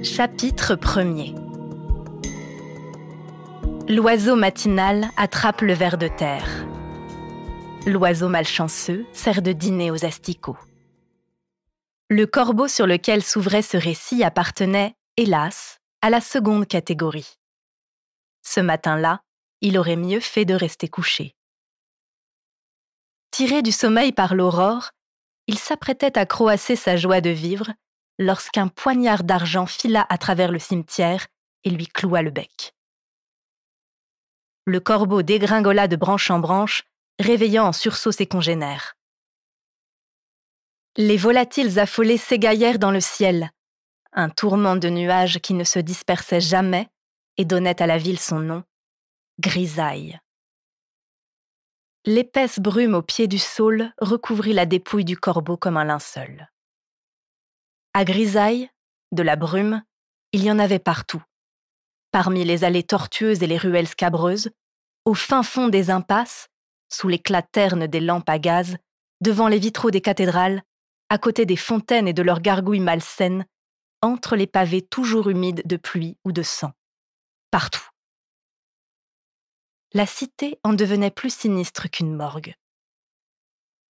Chapitre 1er. L'oiseau matinal attrape le ver de terre. L'oiseau malchanceux sert de dîner aux asticots. Le corbeau sur lequel s'ouvrait ce récit appartenait, hélas, à la seconde catégorie. Ce matin-là, il aurait mieux fait de rester couché. Tiré du sommeil par l'aurore, il s'apprêtait à croasser sa joie de vivre lorsqu'un poignard d'argent fila à travers le cimetière et lui cloua le bec. Le corbeau dégringola de branche en branche, réveillant en sursaut ses congénères. Les volatiles affolés s'égaillèrent dans le ciel, un tourment de nuages qui ne se dispersait jamais et donnait à la ville son nom, Grisaille. L'épaisse brume au pied du saule recouvrit la dépouille du corbeau comme un linceul. À Grisaille, de la brume, il y en avait partout. Parmi les allées tortueuses et les ruelles scabreuses, au fin fond des impasses, sous l'éclat terne des lampes à gaz, devant les vitraux des cathédrales, à côté des fontaines et de leurs gargouilles malsaines, entre les pavés toujours humides de pluie ou de sang. Partout. La cité en devenait plus sinistre qu'une morgue.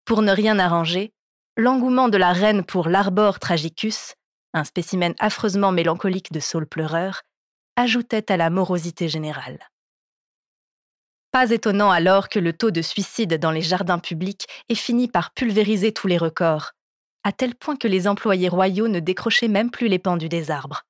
Pour ne rien arranger, l'engouement de la reine pour l'Arbor tragicus, un spécimen affreusement mélancolique de saule pleureur, ajoutait à la morosité générale. Pas étonnant alors que le taux de suicide dans les jardins publics ait fini par pulvériser tous les records, à tel point que les employés royaux ne décrochaient même plus les pendus des arbres.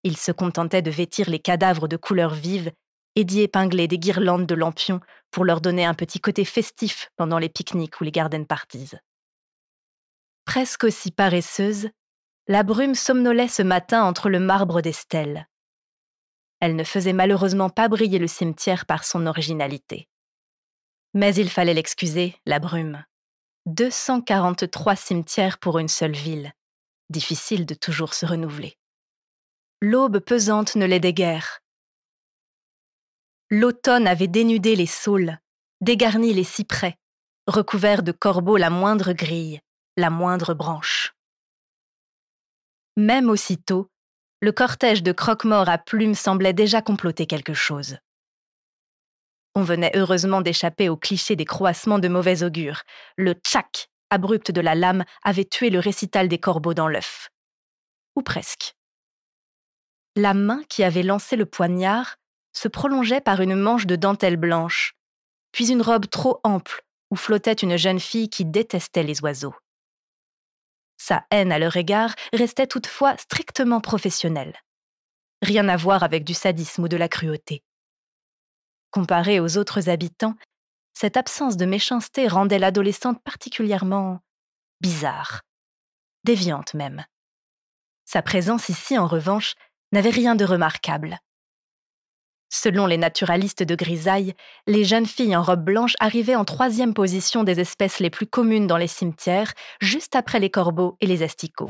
Ils se contentaient de vêtir les cadavres de couleurs vives et d'y épingler des guirlandes de lampions pour leur donner un petit côté festif pendant les pique-niques ou les garden parties. Presque aussi paresseuse, la brume somnolait ce matin entre le marbre des stèles. Elle ne faisait malheureusement pas briller le cimetière par son originalité. Mais il fallait l'excuser, la brume. 243 cimetières pour une seule ville. Difficile de toujours se renouveler. L'aube pesante ne l'aidait guère. L'automne avait dénudé les saules, dégarni les cyprès, recouvert de corbeaux la moindre grille, la moindre branche. Même aussitôt, le cortège de croque-morts à plumes semblait déjà comploter quelque chose. On venait heureusement d'échapper au cliché des croassements de mauvais augure. Le tchac abrupt de la lame avait tué le récital des corbeaux dans l'œuf. Ou presque. La main qui avait lancé le poignard se prolongeait par une manche de dentelle blanche, puis une robe trop ample où flottait une jeune fille qui détestait les oiseaux. Sa haine à leur égard restait toutefois strictement professionnelle. Rien à voir avec du sadisme ou de la cruauté. Comparée aux autres habitants, cette absence de méchanceté rendait l'adolescente particulièrement bizarre, déviante même. Sa présence ici, en revanche, n'avait rien de remarquable. Selon les naturalistes de Grisaille, les jeunes filles en robe blanche arrivaient en 3e position des espèces les plus communes dans les cimetières, juste après les corbeaux et les asticots.